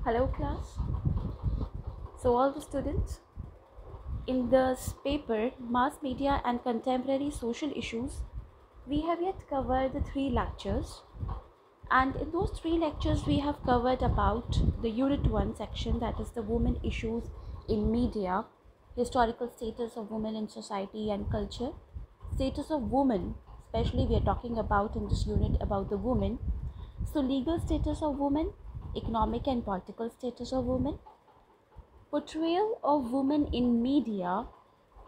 Hello class. So all the students, in this paper Mass Media and Contemporary Social Issues, we have yet covered the three lectures, and in those three lectures we have covered about the unit 1 section, that is the women issues in media, historical status of women in society and culture, status of women, especially we are talking about in this unit about the women. So legal status of women, economic and political status of women, portrayal of women in media,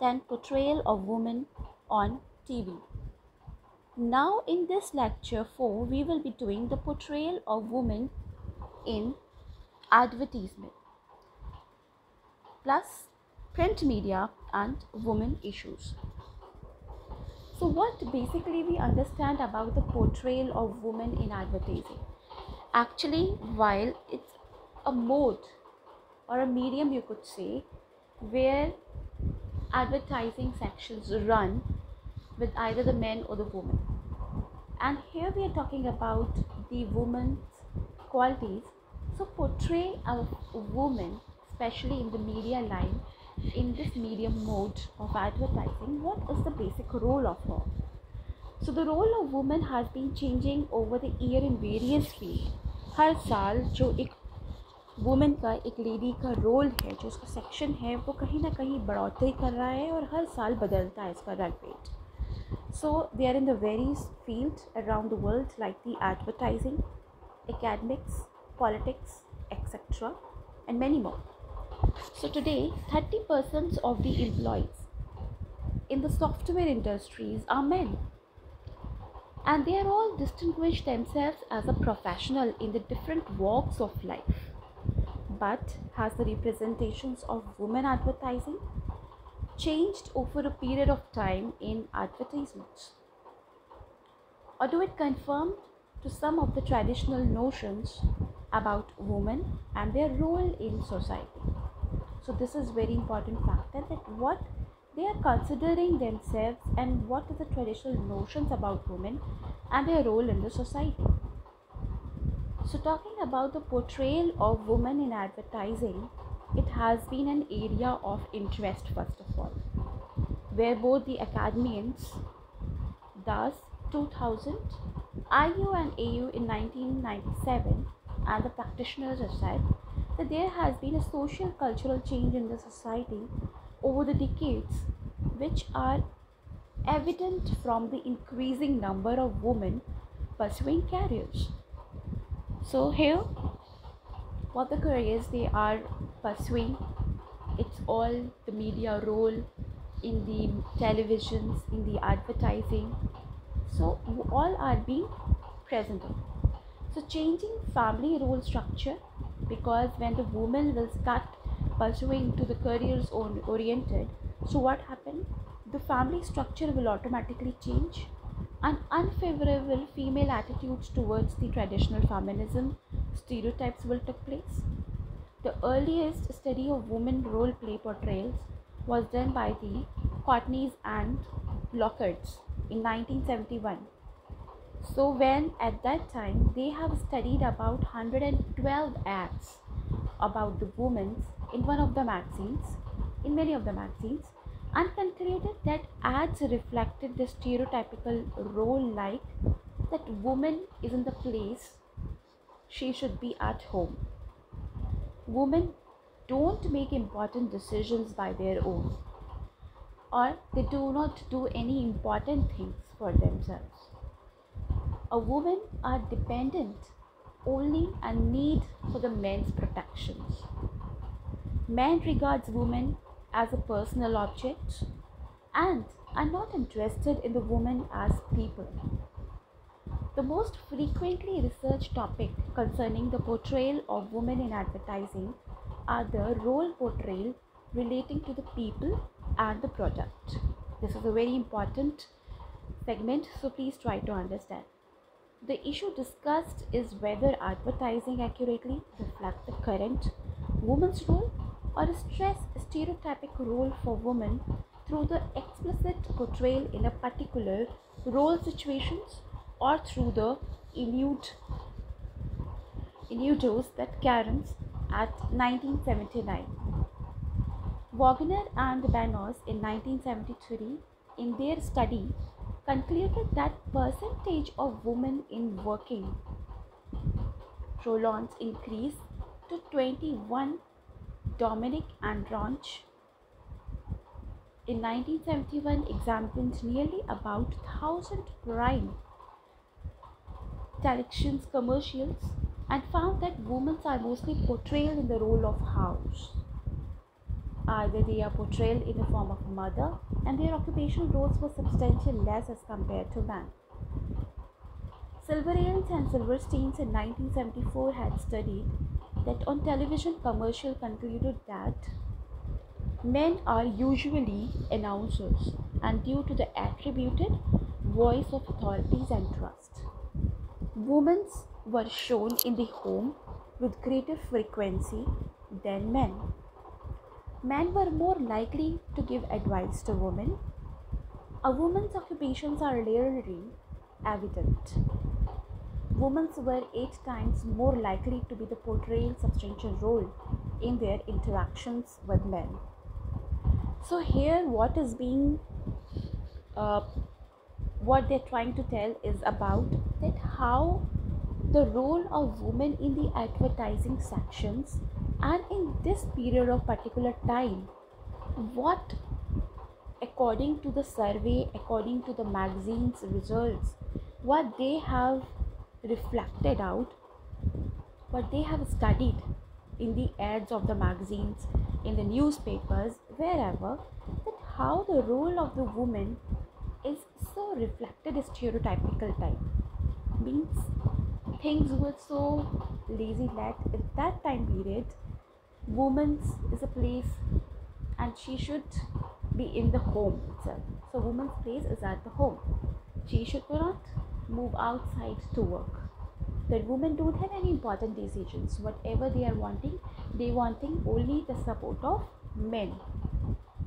than portrayal of women on TV. Now in this lecture 4 we will be doing the portrayal of women in advertisement plus print media and women issues. So what basically we understand about the portrayal of women in advertising? Actually, while it's a mode or a medium, you could say, where advertising sections run with either the men or the women, and here we are talking about the woman's qualities. So portray a woman, especially in the media line, in this medium mode of advertising, what is the basic role of her? So the role of woman has been changing over the year in various fields. हर साल जो एक women का, एक lady का role है, जो उसका section है, वो कहीं ना कहीं बढ़ोतरी कर रहा है और हर साल बदलता है इसका run rate. So they are in the various fields around the world like the advertising, academics, politics, etc. and many more. So today 30% of the employees in the software industries are men, and they are all distinguished themselves as a professional in the different walks of life. But has the representations of women advertising changed over a period of time in advertisements, or do it conform to some of the traditional notions about women and their role in society? So this is very important factor, that what they are considering themselves and what are the traditional notions about women and their role in the society. So talking about the portrayal of women in advertising, it has been an area of interest first of all, where both the academians, thus 2000, IU and AU in 1997, and the practitioners have said that there has been a social cultural change in the society over the decades, which are evident from the increasing number of women pursuing careers. So here, what the careers they are pursuing, it's all the media role, in the televisions, in the advertising. So all are being presented. So changing family role structure, because when the woman will start pursuing to the careers oriented, so what happened? The family structure will automatically change, and unfavorable female attitudes towards the traditional feminism stereotypes will take place. The earliest study of women role play portrayals was done by the Courtneys and Lockharts in 1971. So when at that time they have studied about 112 ads about the women in one of the magazines, in many of the magazines, and concluded that ads reflected the stereotypical role, like that woman is in the place she should be at home. Women don't make important decisions by their own, or they do not do any important things for themselves. A woman are dependent only and need for the men's protections. Men regards women as a personal object and are not interested in the woman as people. The most frequently researched topic concerning the portrayal of women in advertising are the role portrayal relating to the people and the product. This is a very important segment, so please try to understand. The issue discussed is whether advertising accurately reflects the current woman's role, or stress stereotypic role for women through the explicit portrayal in a particular role situations, or through the innuendos that Karens at 1979. Wagner and Banos in 1973 in their study concluded that percentage of women in working roles increased to 21. Dominic and Ranch in 1971 examined nearly about 1,000 prime television commercials and found that women are mostly portrayed in the role of house. Either they are portrayed in the form of mother, and their occupational roles were substantially less as compared to men. Silverales and Silversteins in 1974 had studied that on television commercial concluded that men are usually announcers and due to the attributed voice of authorities and trust. Women were shown in the home with greater frequency than men. Men were more likely to give advice to women. A woman's occupations are rarely evident. Women were 8 times more likely to be the portrayed substantial role in their interactions with men. So here what they're trying to tell is about that how the role of women in the advertising sections, and in this period of particular time, what according to the survey, according to the magazine's results, what they have reflected out, what they have studied in the ads of the magazines, in the newspapers, wherever, that how the role of the woman is so reflected stereotypical type. Means things were so lazy that at that time period, woman's is a place and she should be in the home itself. So woman's place is at the home. She should not move outside to work. That women don't have any important decisions. Whatever they are wanting, they wanting only the support of men.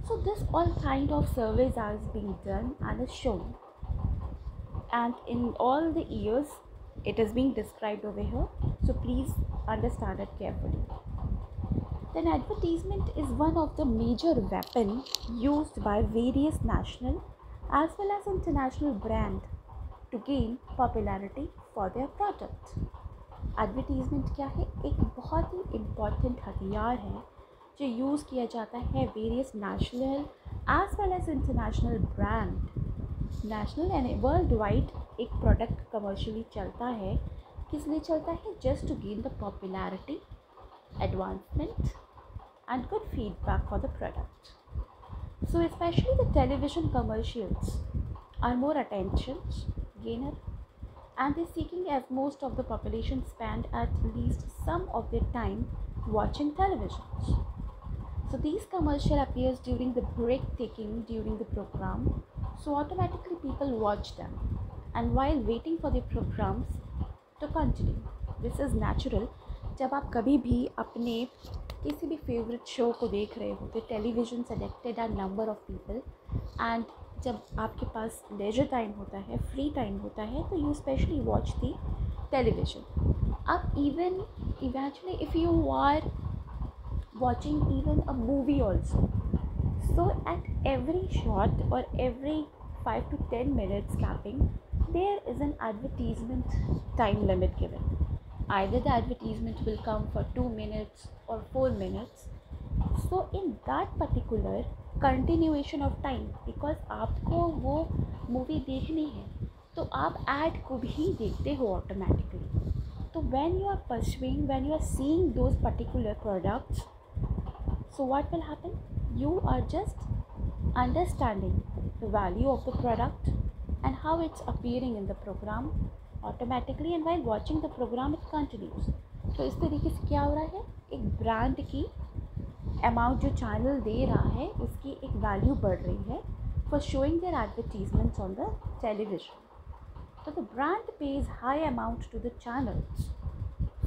So this all kind of surveys are being done and is shown. And in all the years, it is being described over here. So please understand it carefully. Then advertisement is one of the major weapons used by various national as well as international brands to gain popularity for their product. Advertisement क्या है? एक बहुत ही important हथियार है जो use किया जाता है various national as well as international brand. National and worldwide एक प्रोडक्ट कमर्शियली चलता है. किस लिए चलता है? Just to gain the popularity, advancement and good feedback for the product. So especially the television commercials are more attention gainer, and they're seeking as most of the population spend at least some of their time watching televisions. So these commercial appears during the break taking during the program, so automatically people watch them, and while waiting for the programs to continue. This is natural. जब आप कभी भी अपने किसी भी favourite show को देख रहे होते, television selected are number of people, and जब आपके पास लेजर टाइम होता है, फ्री टाइम होता है, तो you specially watch the television. अब even eventually if you are watching even a movie also, so at every shot or every 5 to 10 minutes capping, there is an advertisement time limit given. Either the advertisement will come for 2 minutes or 4 minutes. So in that particular continuation of time, because आपको वो movie देखनी है तो आप add को भी देखते हो ऑटोमेटिकली. तो when you are pursuing, when you are seeing those particular products, so what will happen? You are just understanding the value of the product and how it's appearing in the program automatically, and while watching the program it continues. तो इस तरीके से क्या हो रहा है? एक brand की अमाउंट जो चैनल दे रहा है उसकी एक वैल्यू बढ़ रही है for showing there advertisements on the television. So the brand pays high amount to the channels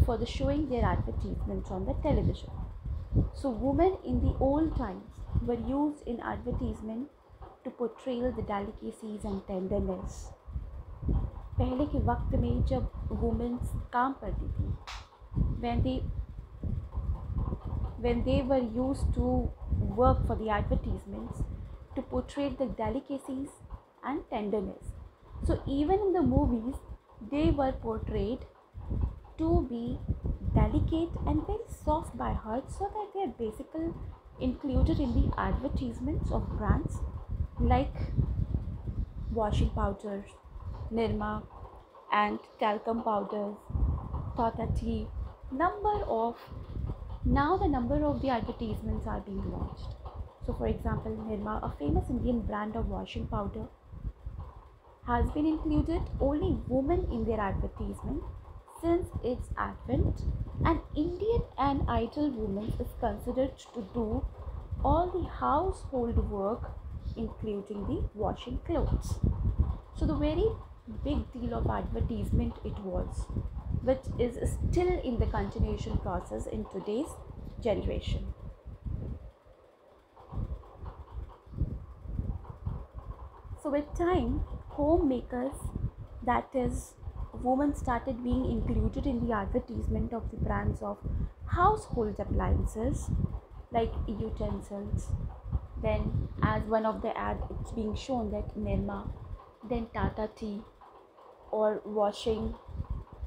for the showing their advertisements on the television. So women in the old times were used in advertisement to portray the delicacies and tenderness. पहले के वक्त में जब women काम करती थी, when they when they were used to work for the advertisements to portray the delicacies and tenderness. So even in the movies, they were portrayed to be delicate and very soft by heart, so that they are basically included in the advertisements of brands like washing powders, Nirma, and talcum powders, Tata tea. Number of Now the number of the advertisements are being launched. So, for example, Nirma, a famous Indian brand of washing powder, has been included only women in their advertisement since its advent. An Indian and Idol woman is considered to do all the household work, including the washing clothes. So the very big deal of advertisement it was, which is still in the continuation process in today's generation. So with time, homemakers, that is, women, started being included in the advertisement of the brands of household appliances like utensils. Then, as one of the ad, it's being shown that Nirma, then Tata tea, or washing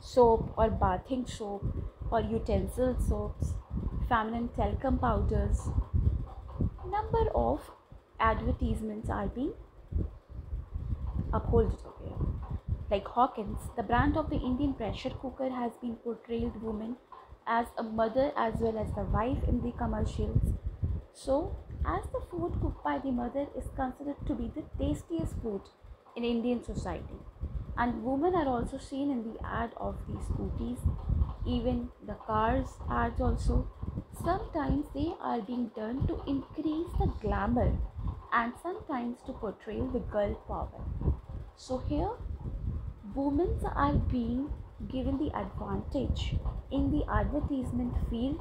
soap or bathing soap or utensil soaps, feminine talcum powders. Number of advertisements are being upheld over here. Like Hawkins, the brand of the Indian pressure cooker, has been portrayed woman as a mother as well as the wife in the commercials. So, as the food cooked by the mother is considered to be the tastiest food in Indian society, and women are also seen in the ad of the scooties, even the cars ads also. Sometimes they are being done to increase the glamour and sometimes to portray the girl power. So here, women are being given the advantage in the advertisement field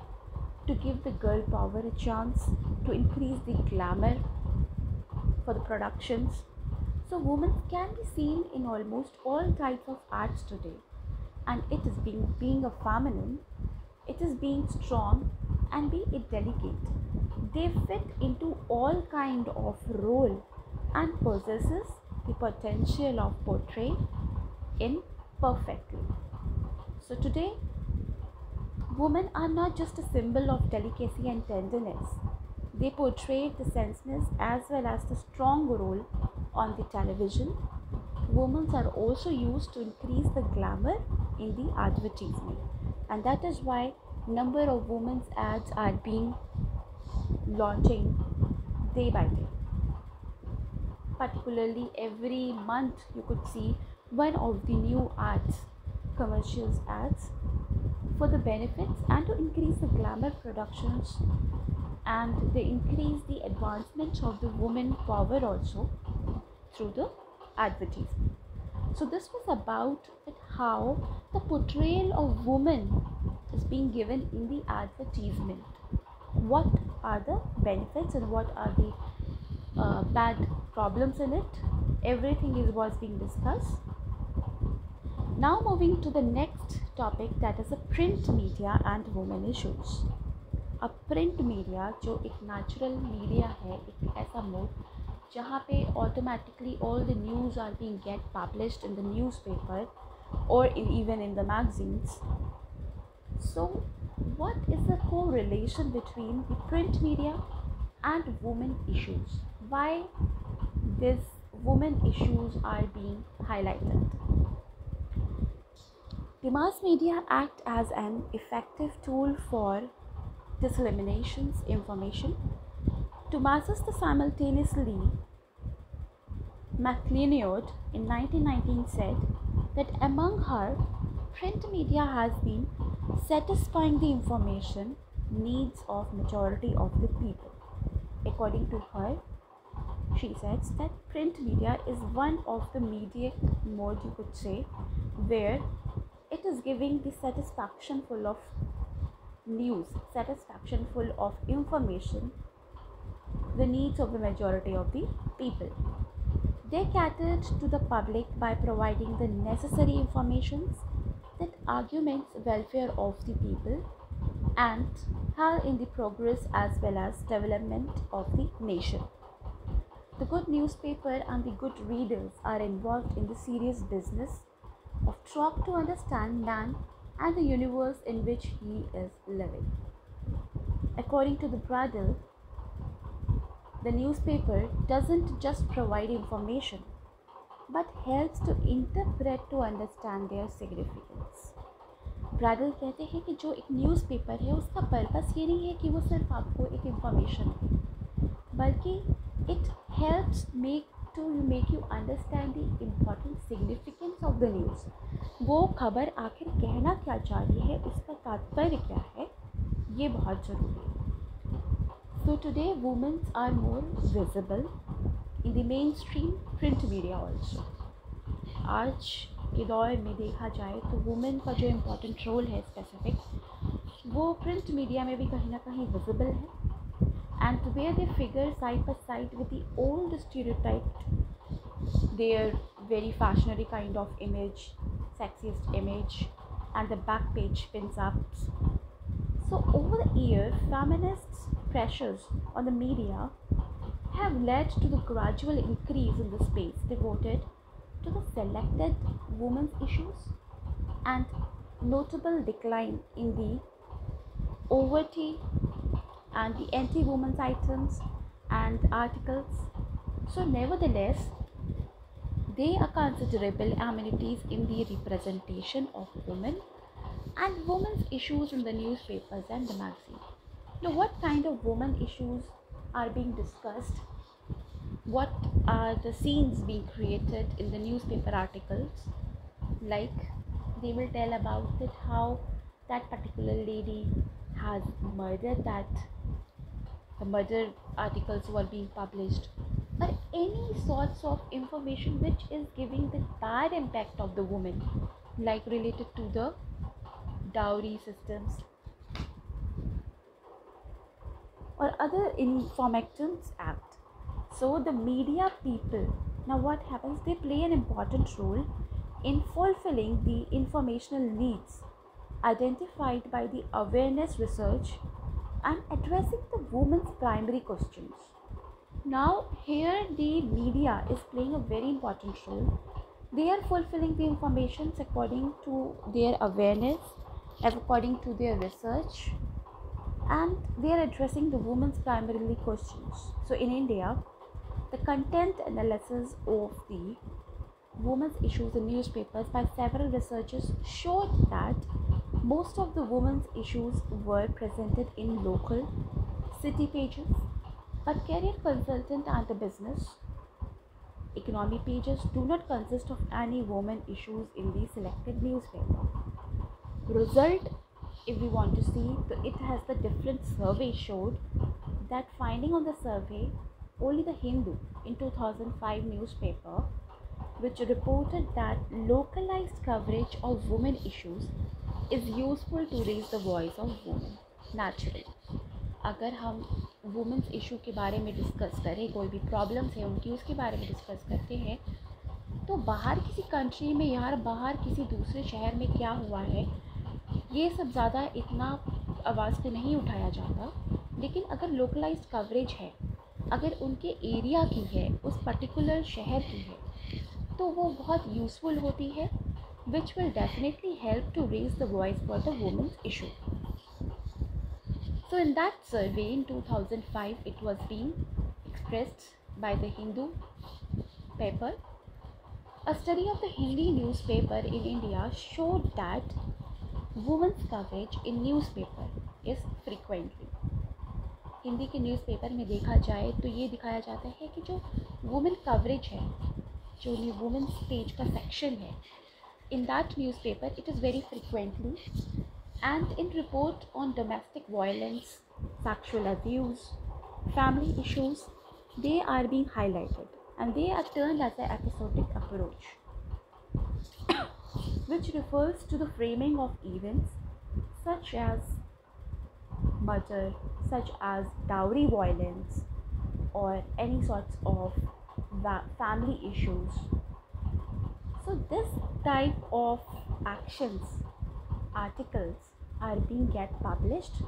to give the girl power a chance, to increase the glamour for the productions. So women can be seen in almost all types of ads today, and it is being a feminine, it is being strong and be it delicate. They fit into all kind of role and possesses the potential of portray in perfectly. So today, women are not just a symbol of delicacy and tenderness. They portray the senseness as well as the strong role on the television. Women are also used to increase the glamour in the advertisement, and that is why number of women's ads are being launching day by day. Particularly every month you could see one of the new ads, commercials ads, for the benefits and to increase the glamour productions, and they increase the advancement of the women power also through the advertisement. So this was about how the portrayal of women is being given in the advertisement. What are the benefits and what are the bad problems in it? Everything is was being discussed. Now moving to the next topic, that is a print media and women issues. अब print media जो एक natural media है, एक ऐसा mode जहाँ पे automatically all the news are being get published in the newspaper or even in the magazines. So what is the correlation between the print media and women issues? Why these women issues are being highlighted? The mass media act as an effective tool for disseminations information to masses. The simultaneously, McLeod in 1919 said that among her, print media has been satisfying the information needs of majority of the people. According to her, she says that print media is one of the media mode, you could say, where it is giving the satisfaction full of news, satisfaction full of information, the needs of the majority of the people. They catered to the public by providing the necessary informations that arguments welfare of the people and help in the progress as well as development of the nation. The good newspaper and the good readers are involved in the serious business of trying to understand man and the universe in which he is living. According to the Bradel, the newspaper doesn't just provide information but helps to interpret to understand their significance. ब्रैडल कहते हैं कि जो एक newspaper है उसका purpose ये नहीं है कि वो सिर्फ आपको एक इंफॉर्मेशन दे, बल्कि it helps make you understand the important significance of the news. वो खबर आखिर कहना क्या चाह रही है, उसका तात्पर्य क्या है, ये बहुत ज़रूरी है. So today women are more visible in the mainstream print media also. आज के दौर में देखा जाए तो वुमेन का जो इम्पोर्टेंट रोल है स्पेसिफिक, वो प्रिंट मीडिया में भी कहीं ना कहीं विजिबल है. And to where they figure side by side with the old stereotyped, their very fashionary kind of image, sexiest image, and the back page pins ups. So over the years, feminists' pressures on the media have led to the gradual increase in the space devoted to the selected women's issues and notable decline in the overtly and the anti-women's items and articles. So nevertheless, they are considerable amenities in the representation of women and women's issues in the newspapers and the magazines. Now, what kind of women issues are being discussed? What are the scenes being created in the newspaper articles? Like, they will tell about it, how that particular lady has murdered that, the murder articles were being published, or any sorts of information which is giving the bad impact of the woman, like related to the dowry systems or other Informations Act. So the media people, now what happens, they play an important role in fulfilling the informational needs identified by the awareness research and addressing the women's primary questions. Now here the media is playing a very important role. They are fulfilling the informations according to their awareness, according to their research, and they are addressing the women's primarily questions. So in India, the content analysis of the women's issues in newspapers by several researchers showed that most of the women's issues were presented in local city pages, but career consultant and the business economy pages do not consist of any women issues in the selected newspaper. Result, if we want to see, it has the different survey showed that finding on the survey, only the Hindu in 2005 newspaper, which reported that localized coverage of women issues is useful to raise the voice of women. Naturally, अगर हम women's issue के बारे में discuss करें, कोई भी problems है उनकी उसके बारे में डिस्कस करते हैं, तो बाहर किसी कंट्री में या बाहर किसी दूसरे शहर में क्या हुआ है, ये सब ज़्यादा इतना आवाज़ पे नहीं उठाया जाता. लेकिन अगर लोकलाइज्ड कवरेज है, अगर उनके एरिया की है, उस पर्टिकुलर शहर की है, तो वो बहुत यूज़फुल होती है, which will definitely help to raise the voice for the women's issue. So in that survey in 2005, it was being expressed by the Hindu paper. A study of the Hindi newspaper in India showed that women's coverage in newspaper is frequently. Hindi के newspaper में देखा जाए तो ये दिखाया जाता है कि जो वुमेन कवरेज है, जो वुमेन्स पेज का सेक्शन है, in that newspaper it is very frequently, and in report on domestic violence, sexual abuse, family issues, they are being highlighted and they are turned as an episodic approach which refers to the framing of events such as murder, such as dowry violence, or any sorts of family issues. So this type of actions, articles are being get published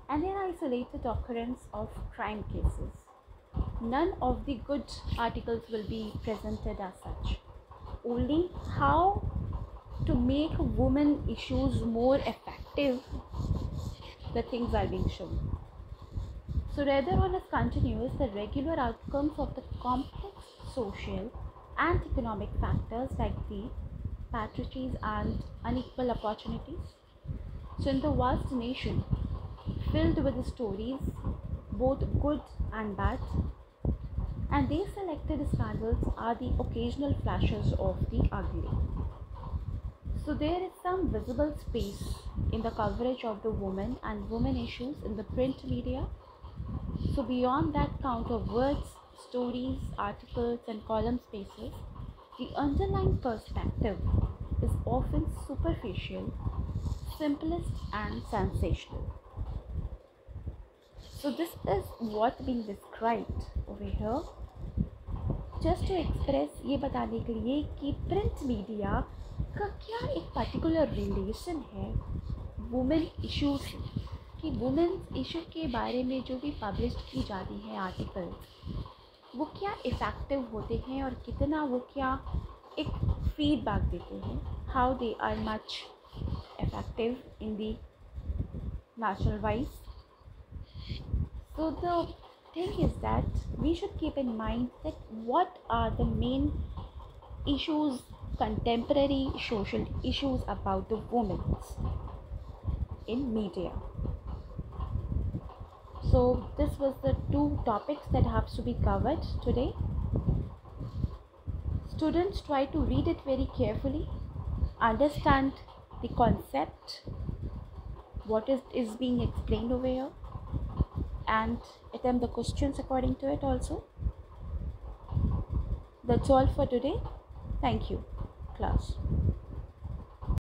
and an isolated occurrence of crime cases. None of the good articles will be presented as such. Only how to make women issues more effective, the things are being shown. So rather on as continuous the regular outcomes of the complex social and economic factors like the patriarchies and unequal opportunities. So in the vast nation filled with the stories, both good and bad, and these selected scandals are the occasional flashes of the ugly. So there is some visible space in the coverage of the women and women issues in the print media. So beyond that count of words, stories, articles and column spaces, the underlying perspective is often superficial, simplest and sensational. So this is what being described over here just to express ये बताने के लिए कि print media का क्या एक particular relation है women issue से, कि वुमेन इशू के बारे में जो भी पब्लिश की जाती है आर्टिकल्स वो क्या इफ़ेक्टिव होते हैं और कितना वो क्या एक फीडबैक देते हैं, how they are much effective in the national wise. So the thing is that we should keep in mind that what are the main issues, contemporary social issues about the women in media. So this was the two topics that have to be covered today. Students try to read it very carefully, understand the concept, what is being explained over here, and attempt the questions according to it also. That's all for today. Thank you, class.